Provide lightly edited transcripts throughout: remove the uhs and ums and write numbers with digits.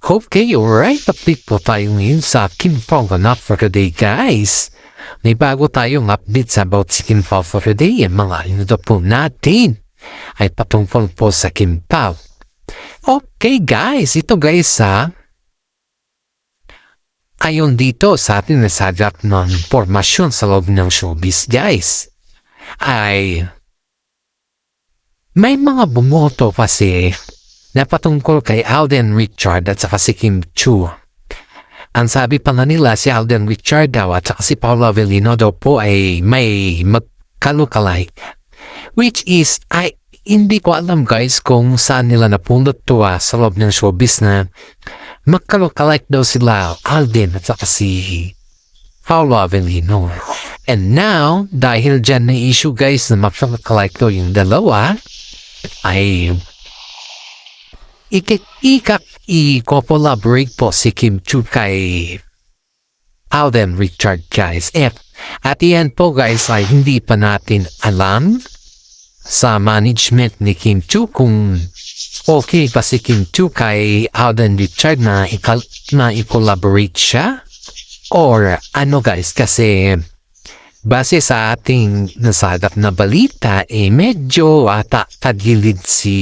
Okay, alright. Update po tayo ngayon sa Kim Pao Not For Today, guys. May bago tayong update about si Kim Pao for today. Ang mga inudo po natin ay patungkol po sa Kim Pao. Okay, guys. Ito, guys, ayon dito sa ating nasadyak ng formasyon sa loob ng showbiz, guys, ay may mga bumoto kasi na patungkol kay Alden Richard at saka si Kim Chiu. Ang sabi pa nga nila, si Alden Richard daw at saka si Paolo Avellino daw po ay may magkalukalike. Which is, hindi ko alam, guys, kung saan nila napundot to sa loob ng showbiz na magkalukalike daw sila, Alden at saka si Paolo Avellino. And now, dahil dyan na issue, guys, na magkalukalike daw yung dalawa, ay i-collaborate po si Kim Chiu kay Alden Richard, guys. At yan po, guys, ay hindi pa natin alam sa management ni Kim Chiu kung okay pa si Kim Chiu kay Alden Richard na i-collaborate siya or ano, guys, kasi base sa ating nasadap na balita, makadilid si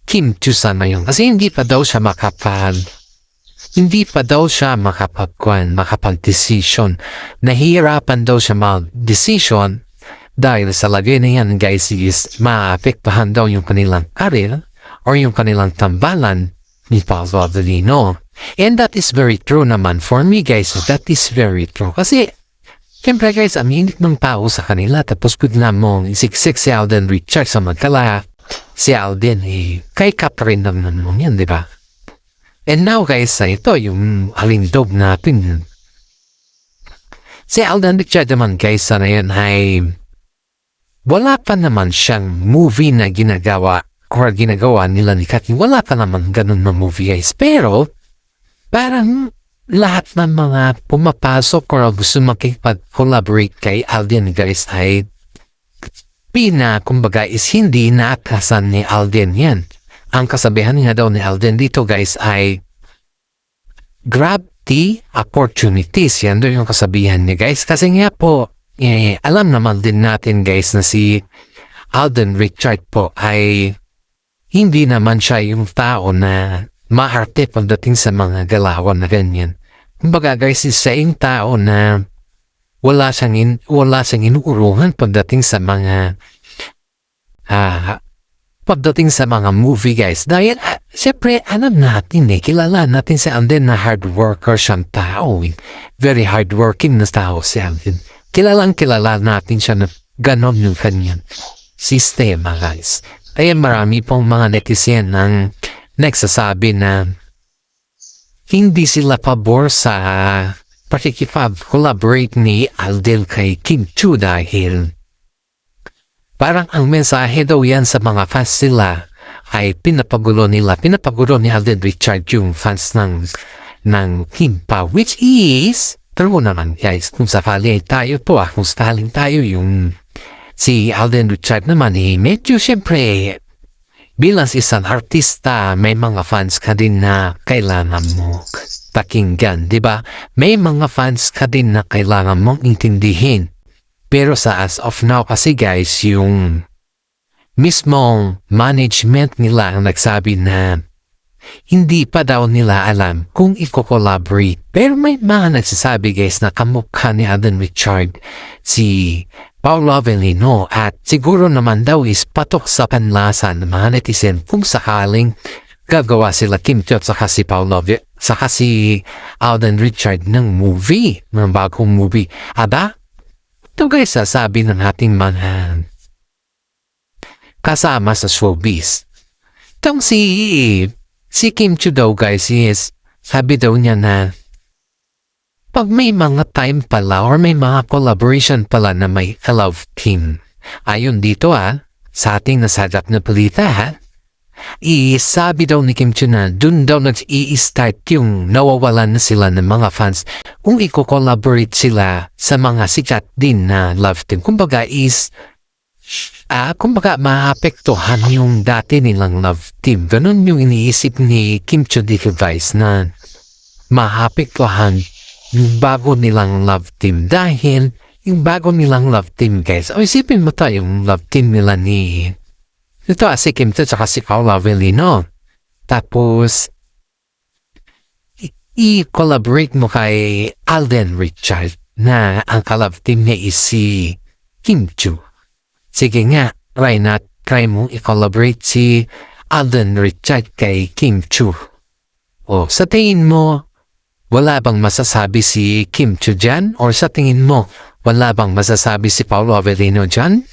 Kim Chiu sa ngayon kasi hindi pa daw siya makapag-decision. Nahihirapan daw siya mag-decision dahil sa lagay na yan, guys, is maapektuhan daw yung kanilang karir or yung kanilang tambalan ni Paolo Avellino. And that is very true naman for me, guys. That is very true kasi siyempre, guys, aminit ng tao sa kanila tapos bigla mong isiksik si Alden Richard sa magkala. Si Alden, kay Catherine naman yan, di ba? And now, guys, ito yung alindog natin. Si Alden Richard naman, guys, sana yan ay wala pa naman siyang movie na ginagawa nila ni Catherine. Wala pa naman ganun na movie, guys. Pero, parang lahat ng mga pumapasok or gusto makipag-collaborate kay Alden, guys, ay kumbaga is hindi naatasan ni Alden yan. Ang kasabihan nga daw ni Alden dito, guys, ay grab the opportunities. Yan daw yung kasabihan niya, guys. Kasi nga po, alam naman din natin, guys, na si Alden Richard po ay hindi naman siya yung tao na maarte pagdating sa mga galawan na ganyan. Kumbaga, guys, isa yung tao na wala siyang inuurungan pagdating sa mga movie, guys. Dahil siyempre alam natin kilala natin si Alden na hard worker siyang tao. Very hard working na tao si Alden. Kilala natin siya na ganon yung kanyang sistema, guys. Kaya marami pong mga netizen ang nagsasabi na hindi sila pabor sa pakikipag-collaborate ni Alden kay Kim Chiu dahil parang ang mensahe daw yan sa mga fans nila ay pinapagulo ni Alden Richard yung fans ng Kim Pao, which is true naman, guys. Kung sakali tayo yung si Alden Richard naman medyo siyempre bilang isang artista, may mga fans ka din na kailangan mo pakinggan, di ba? May mga fans ka din na kailangan mong intindihin. Pero sa as of now kasi, guys, yung mismong management nila ang nagsabi na hindi pa daw nila alam kung i-collaborate. Pero may mga nagsasabi, guys, na kamukha ni Alden Richard si Paolo Avellino at siguro naman daw is patok sa panlasan ng mga netizen kung sakaling gagawa sila Kim Chiu at saka si Alden Richard ng movie, ng bagong movie. Aba, ito, guys, sabi ng ating mga kasama sa showbiz. Itong si Kim Chiu daw, guys, is sabi daw niya na pag may mga time pala or may mga collaboration pala na may love team, ayon dito sa ating nasadap na balita, sabi daw ni Kim Chiu na dun daw nag-i-start yung nawawalan na sila ng mga fans kung i-collaborate sila sa mga sikat din na love team. Kumbaga is kumbaga maapektuhan yung dati nilang love team. Ganun yung iniisip ni Kim Chiu device na maapektuhan yung bago nilang love team. Dahil yung bago nilang love team, guys, isipin mo tayo yung love team nila ni si Kim Chiu tsaka si Paolo Avellino. Tapos i-collaborate mo kay Alden Richard na ang ka-love team niya is si Kim Chiu. Sige nga, try mo i-collaborate si Alden Richard kay Kim Chiu. O sa tingin mo, wala bang masasabi si Kim Chiu dyan? Or sa tingin mo, wala bang masasabi si Paolo Avellino dyan?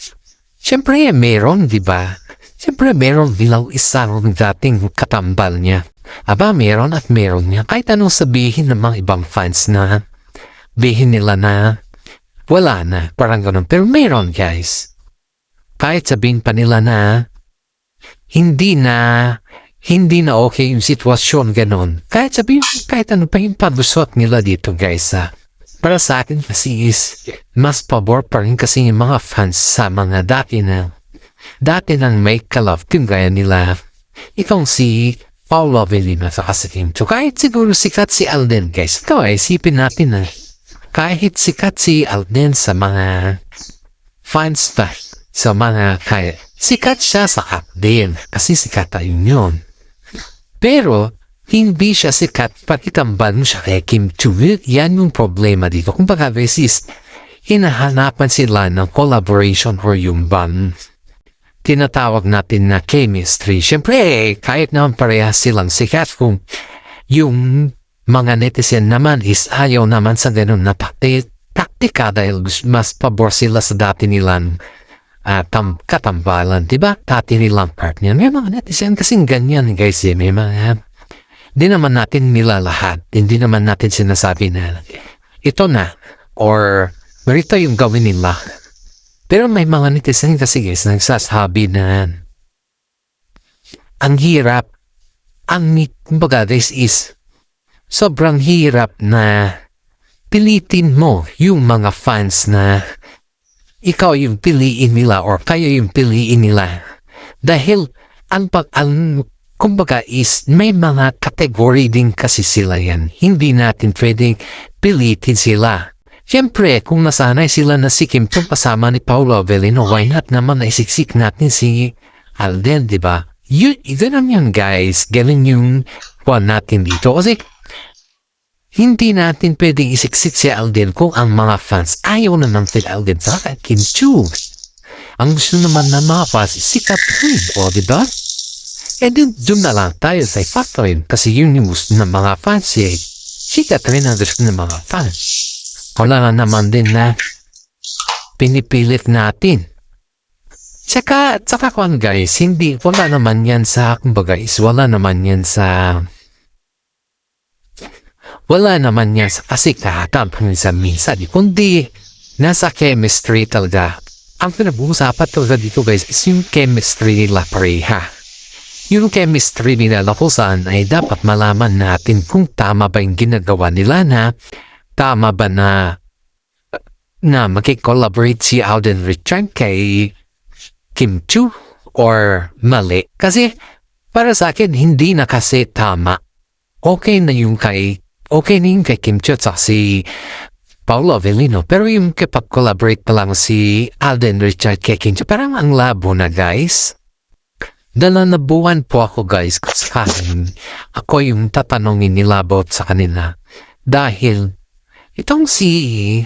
Siyempre, meron, di ba? Siyempre, meron bilang isang dating katambal niya. Aba, meron at meron niya. Kahit anong sabihin ng mga ibang fans na bihin nila na wala na, parang ganun. Pero meron, guys. Kahit sabihin pa nila na hindi na okay yung sitwasyon ganun. Kahit sabihin, kahit ano pa yung pagusot nila dito, guys. Para sa akin kasi is mas pabor pa rin kasi yung mga fans sa mga dati nang may ka-love team gaya nila. Itong si Paolo Avellino sa kasi Kim Chiu. Kahit siguro sikat si Alden, guys. Ito ay isipin natin na kahit sikat si Alden sa mga fans pa, sa mga kaya, sikat siya sa Alden kasi sikat tayo yun. Pero, hindi siya sikat pakitambal mo siya kay Kim Chiu. Yan yung problema dito. Kung baka beses, hinahanapan sila ng collaboration or yung band. Tinatawag natin na chemistry. Siyempre, kahit naman parehas silang sikat kung yung mga netizen naman is ayaw naman sa ganun na taktika dahil mas pabor sila sa dati nilang katambalan, diba? Dati nilang partner. May mga netizen kasing ganyan, guys. May mga, di naman natin nilalahat. Hindi naman natin sinasabi na ito na or ganito yung gawin nila. Pero may mga netizen kasi, guys, nagsasabi na ang hirap, kumbaga, this is sobrang hirap na pilitin mo yung mga fans na ikaw yung piliin nila or kayo yung piliin nila. Dahil kumbaga is may mga category din kasi sila yan. Hindi natin pwedeng pilitin sila. Siyempre, kung nasanay sila na si Kim Chiu kasama ni Paolo Avellino, why not naman naisiksik natin si Alden, di ba? Ito naman yan, guys. Galing yung kuwan natin dito. Kasi hindi natin pwedeng isiksik si Alden kung ang mga fans ayaw naman si Alden sa Kim Chiu. Ang gusto naman ng mga fans is sikat rin, o di ba? E dun na lang tayo sa factory kasi yun yung gusto ng mga fans eh. Sikat rin ang gusto ng mga fans. Wala na naman din na pinipilit natin. Tsaka kung guys, wala naman yan sa, kumbaga is wala naman yan sa kasikatan minsan, kundi nasa chemistry talaga. Ang pinag-uusapan talaga dito, guys, is yung chemistry nila pareha. Yung chemistry nila na kung saan ay dapat malaman natin kung tama ba yung ginagawa nila na tama ba na makikollaborate si Alden Richard kay Kim Chiu or mali? Kasi para sa akin, hindi na kasi tama. Okay na yung kay Kim Chiu at si Paolo Avellino. Pero yung kapag-collaborate pa lang si Alden Richard kay Kim Chiu, parang ang labo na, guys. Dala na buwan po ako, guys, kasi ako yung tatanungin nila about sa kanila. Dahil itong si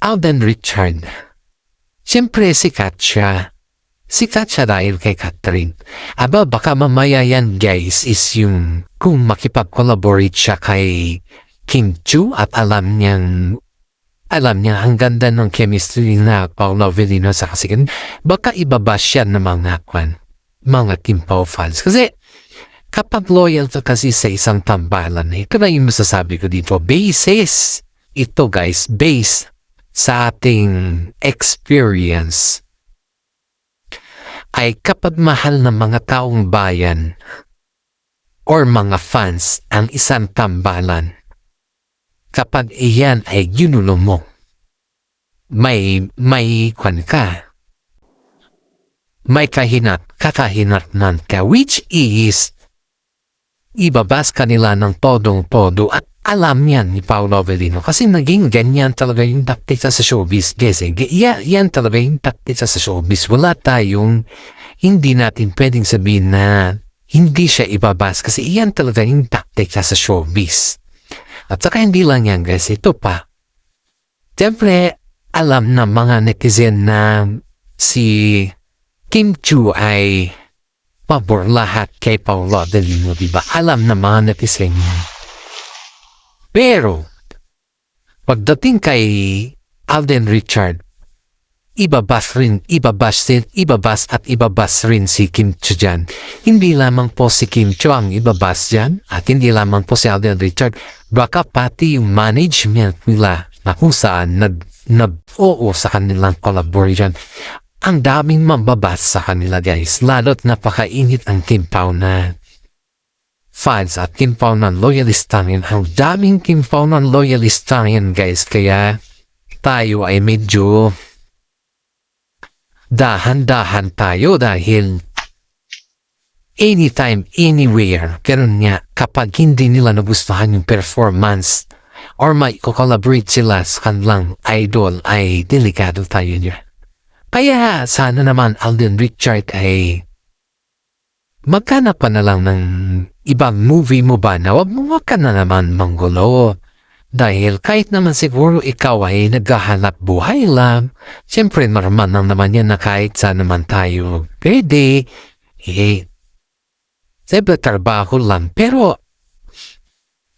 Alden Richard, siyempre sikat siya. Sikat siya dahil kay Catherine. Aba, baka mamaya yan, guys, is yung kung makipag-collaborate siya kay Kim Chiu at alam niya ang ganda ng chemistry na Paolo Avellino sa kasigan, baka ibaba siya ng mga Kim Pao fans. Kasi kapag loyal to kasi sa isang tambalan, ito na yung masasabi ko dito, ito guys, base sa ating experience, ay kapag mahal ng mga taong bayan or mga fans ang isang tambalan, kapag iyan ay ginulo mo, may kwan ka. May kakahinatnan ka, which is ibabas kanila ng todo at alam yan ni Paolo Avellino kasi naging ganyan talaga yung taktika sa showbiz. Kasi yan talaga yung taktika sa showbiz. Wala tayong, hindi natin pwedeng sabihin na hindi siya ibabas kasi yan talaga yung taktika sa showbiz. At saka hindi lang yan guys, ito pa. Siyempre, alam na mga netizen na si Kim Chiu ay pabor lahat kay Paolo Avellino, diba? Alam na mga netizen yan. Pero, pagdating kay Alden Richard, ibabas at ibabas rin si Kim Chiu dyan. Hindi lamang po si Kim Chiu ang ibabas dyan at hindi lamang po si Alden Richard, baka pati yung management nila na kung saan nag-oo sa kanilang collaboration. Ang daming mababas sa kanila guys, lalo't napakainit ang Kim Pao na fans at Kim Pao ng loyalista rin. Ang daming Kim Pao ng loyalista rin guys, kaya tayo ay medyo dahan-dahan tayo dahil anytime, anywhere, ganun nga, kapag hindi nila nagustuhan yung performance or may collaborate sila sa kanilang idol ay delikado tayo niya. Kaya sana naman Alden Richard ay maghanap pa na lang ng ibang movie mo ba na wag ka na naman manggulo. Dahil kahit naman siguro ikaw ay naghahanap buhay lang, siyempre normal lang naman yan na kahit saan naman tayo pwede, siyempre trabaho lang. Pero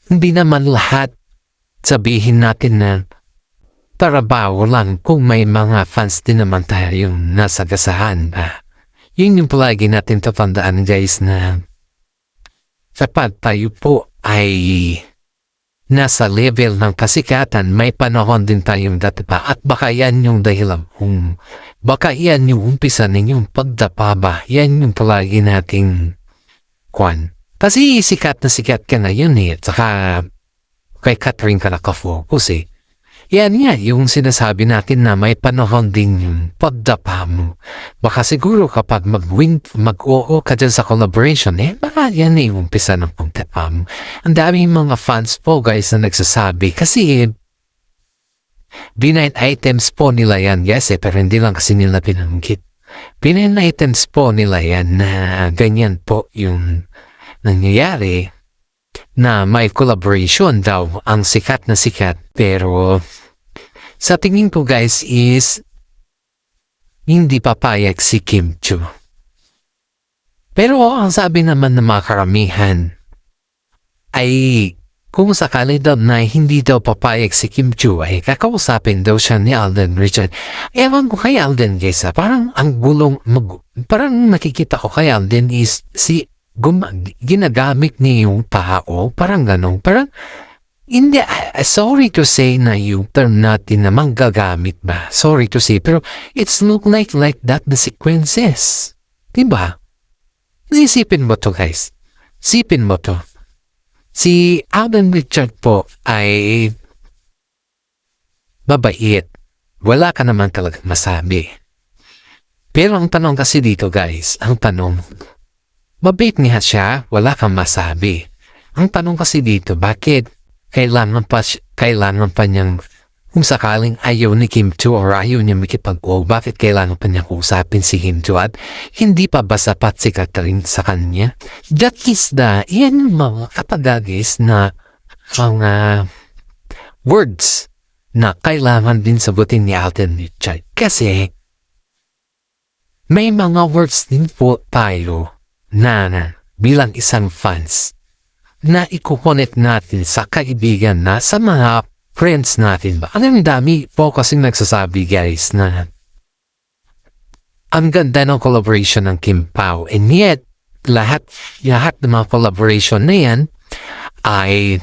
hindi naman lahat sabihin natin na trabaho lang kung may mga fans din naman tayo yung nasa gasahan. Yun yung palagi natin tatandaan guys na kapag tayo po ay nasa level ng kasikatan, may panahon din tayong dati pa at baka yan yung dahilan baka yan yung umpisa ninyong pagdapa ba. Yan yung palagi nating kwan. Kasi sikat na sikat ka ngayon at saka kay Catherine ka nakafocus Yan nga, yung sinasabi natin na may panahon din yung pagdapa mo. Baka siguro kapag mag-oo ka dyan sa collaboration, baka yan yung umpisa ng pagdapa mo. Ang daming mga fans po guys na nagsasabi kasi blind items po nila yan, yes pero hindi lang kasi nila pinanggit. Blind items po nila yan na ganyan po yung nangyayari. Na may collaboration daw ang sikat na sikat pero sa tingin ko guys is hindi papayag si Kim Chiu. Pero ang sabi naman ng mga karamihan ay kung sakali daw na hindi daw papayag si Kim Chiu ay kakausapin daw siya ni Alden Richard. Ewan ko kay Alden guys parang ang gulong parang nakikita ko kay Alden is ginagamit niya yung tao, parang gano'n, parang, hindi, sorry to say na yung term natin na manggagamit ba, sorry to say, pero it's look like that the sequences, diba? Isipin mo to guys, isipin mo to, si Alden Richard po ay mabait, wala ka naman talagang masabi, pero ang tanong kasi dito guys, ang tanong, mabait niya siya, wala kang masabi. Ang tanong kasi dito, bakit kailangan pa niyang, kung sakaling ayaw ni Kim Chiu or ayaw niya makipag-o, bakit kailangan pa niyang usapin si Kim Chiu at hindi pa ba sapat si Catherine sa kanya? That is yan yung mga kapagagis na mga words na kailangan din sagutin ni Alden Richard. Kasi may mga words din po tayo na bilang isang fans na i-connect natin sa kaibigan na sa mga friends natin ba. Ang dami po kasing nagsasabi guys na ang ganda ng collaboration ng Kim Pao and yet lahat ng mga collaboration na yan ay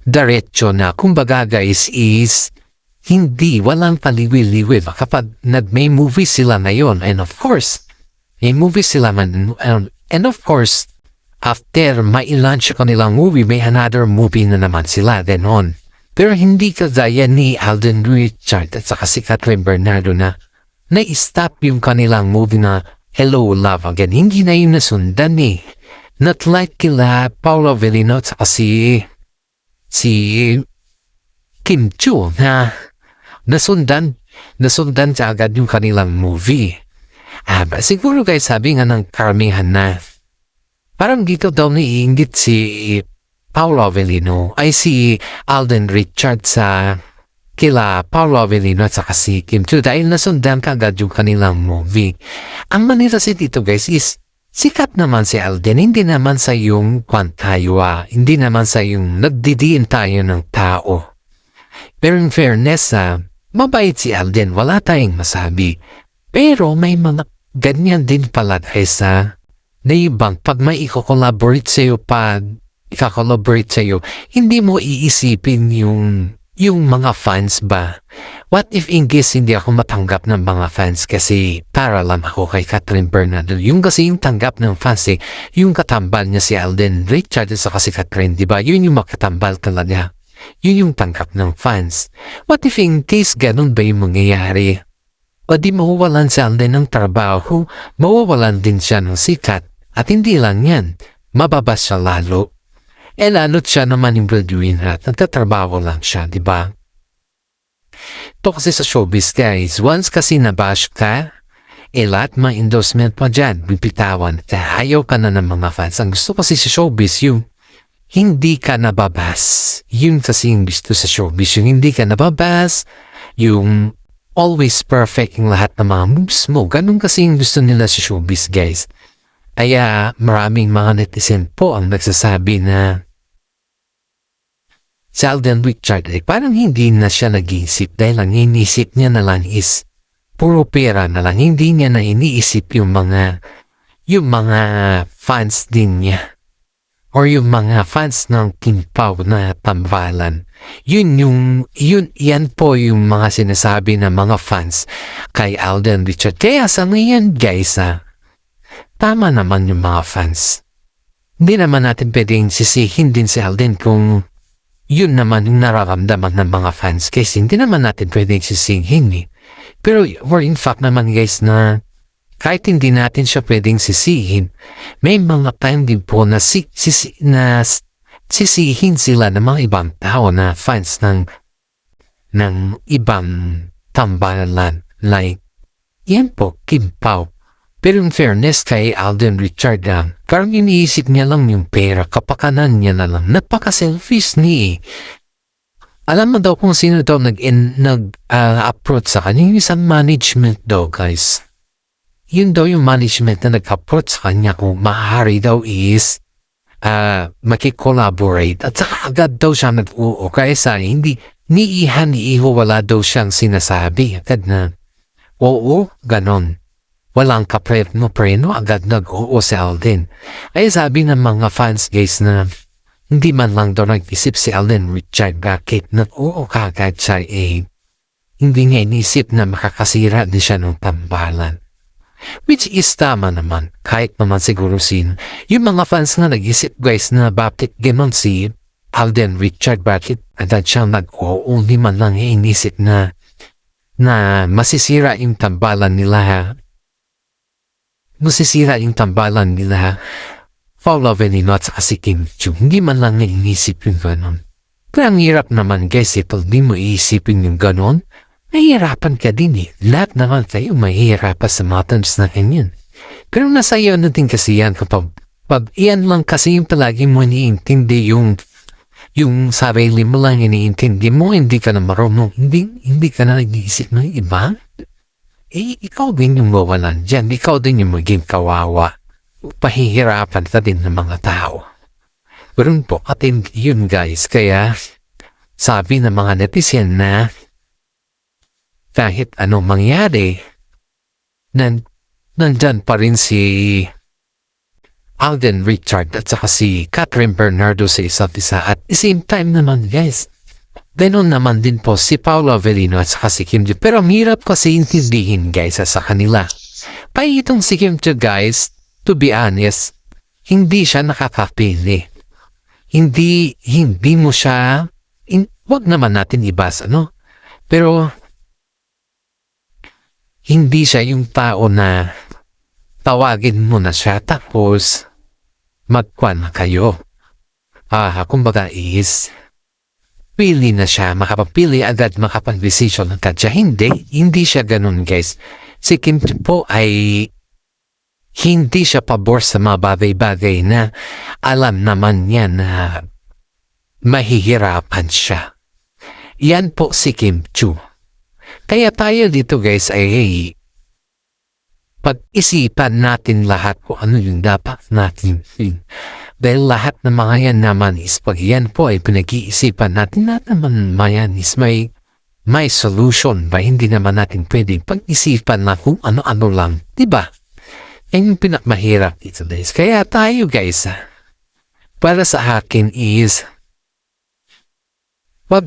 diretso na kumbaga guys is walang paliwi-liwi kapag may movie sila ngayon and of course may movie sila man, and of course, after ma-launch ko nilang movie, may another movie na naman sila, then on. Pero hindi kagaya ni Alden Richard at saka si Catherine Bernardo na na-stop yung kanilang movie na Hello Love Again. Hindi na yung nasundan eh. Not like kila Paolo Avellino at saka si Kim Chu na nasundan sa agad yung kanilang movie. Siguro guys, sabi nga ng karamihan na parang dito daw naiinggit si Paolo Avellino ay si Alden Richard sa kila Paolo Avellino at saka si Kim Chu dahil nasundan kaagad yung kanilang movie. Ang manira si dito guys is sikat naman si Alden, hindi naman sa yung kwantaywa, hindi naman sa yung nagdidiin tayo ng tao. Pero in fairness, mabait si Alden, wala tayong masabi. Pero may mga ganyan din pala guys na ibang pag may i-collaborate sa'yo, hindi mo iisipin yung mga fans ba? What if in case hindi ako matanggap ng mga fans kasi para lang ako kay Catherine Bernardo? Yung kasi yung tanggap ng fans yung katambal niya si Alden Richard at saka si Catherine, diba? Yun yung makatambal talaga. Yun yung tanggap ng fans. What if in case ganun ba yung mangyayari? O di mawawalan si Alden ng trabaho, mawawalan din siya ng sikat. At hindi lang yan, mababas siya lalo. Lalo't siya naman yung breadwinner at nagtatrabaho lang siya, di ba? Ito kasi sa showbiz guys, once kasi nabash ka, lahat mga endorsement pa dyan, bibitawan ka, ayaw ka na ng mga fans. Ang gusto kasi sa showbiz yung hindi ka nababas. Yun kasi yung gusto sa showbiz, yung hindi ka nababas, yung always perfect yung lahat ng mga moves mo. Ganun kasi yung gusto nila sa showbiz guys. Kaya maraming mga netizen po ang nagsasabi na si Alden Richard ay parang hindi na siya nag-iisip dahil ang iniisip niya na lang is puro pera na lang. Hindi niya na iniisip yung mga fans din niya or yung mga fans ng King Pao na tambalan. Yan po yung mga sinasabi ng mga fans kay Alden Richard. Kaya sa ngayon guys, tama naman yung mga fans. Hindi naman natin pwedeng sisihin din si Alden kung yun naman yung nararamdaman ng mga fans kasi hindi naman natin pwedeng sisihin eh. Pero we're in fact naman guys na kahit hindi natin siya pwedeng sisihin, may mga time din po na sisihin sila ng mga ibang tao na fans ng ibang tambalan. Like, yan po, Kim Pao. Pero in fairness kay Alden Richard, parang iniisip niya lang yung pera, kapakanan niya na lang. Napaka-selfish ni. Alam mo daw kung sino daw nag-approach sa kanya, yung isang management daw guys. Yun daw yung management na nag-approach sa kanya kung maaari daw is makikolaborate. At saka agad daw siya nag-oo. Kaya sa hindi, ni iho wala daw siyang sinasabi. Agad na, oo, ganon. Walang kapreno, agad nag-oo si Alden. Ay sabi ng mga fans guys na hindi man lang daw nag-isip si Alden Richard bakit nag-oo kagad siya hindi niya inisip na makakasira din siya ng tambalan. Which is tama naman, kahit naman siguro yung mga fans nga nag-isip guys na bakit ganon si Alden Richard, bakit agad siyang nag-oo, hindi man lang inisip na masisira yung tambalan nila Paolo Avellino at saka si Kim Chu. Hindi man lang inisip yung ganon. Pero ang hirap naman guys, pag di mo iisipin yung ganon, nahihirapan ka din eh. Lahat naman tayo mahihirapan sa matters na ganyan. Pero nasa iyo na din kasi yan kapag iyan lang kasi yung palagi mo iniintindi yung sarili mo lang iniintindi mo, hindi ka na marunong, hindi ka na nag-iisip ng iba. Ikaw din yung mawalan dyan. Ikaw din yung maging kawawa. Pahihirapan ka din ng mga tao. Pero po, atin yun guys. Kaya, sabi ng mga netizen na kahit anong mangyari, nandyan pa rin si Alden Richard at saka si Catherine Bernardo sa isa't isa. At same time naman guys, ganon naman din po si Paolo Avellino at saka si Kim Chu. Pero hirap kasi intindihin guys sa kanila. Pay itong si Kim Chu guys, to be honest, hindi siya nakakapili. Hindi mo siya, Huwag naman natin ibasa, no? Pero, hindi siya yung tao na tawagin mo na siya tapos magkwan na kayo. Kumbaga is, pili na siya, makapapili agad, makapag-decision agad siya. Hindi siya ganun, guys. Si Kim po ay hindi siya pabor sa mga bagay-bagay na alam naman niya na mahihirapan siya. Yan po si Kim Chu. Kaya tayo dito, guys, ay pag-isipan natin lahat kung ano yung dapat natin. Dahil lahat ng mga yan naman is pag yan po ay pinag-iisipan natin na naman mayan is may solution ba? Hindi naman natin pwedeng pag-isipan na kung ano-ano lang. Diba? Yan yung pinakmahirap dito, guys. Kaya tayo, guys, para sa akin is wag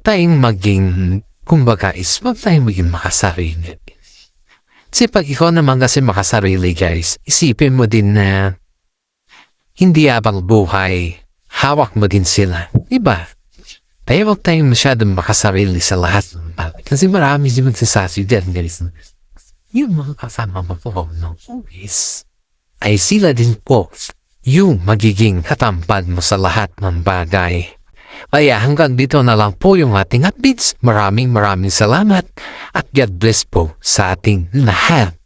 tayong maging kumbaga is wag tayong maging makasarili. Kasi pag ikaw naman kasi makasarili, guys, isipin mo din na hindi abang buhay, hawak mo din sila. Diba? Tayo wag tayong masyadong makasarili sa lahat. Kasi marami din magsasabi din, guys. Yung mga kasama mo po, no? Is, ay sila din po yung magiging katampad mo sa lahat ng bagay. Kaya hanggang dito na lang po yung ating updates. Maraming salamat at God bless po sa ating lahat.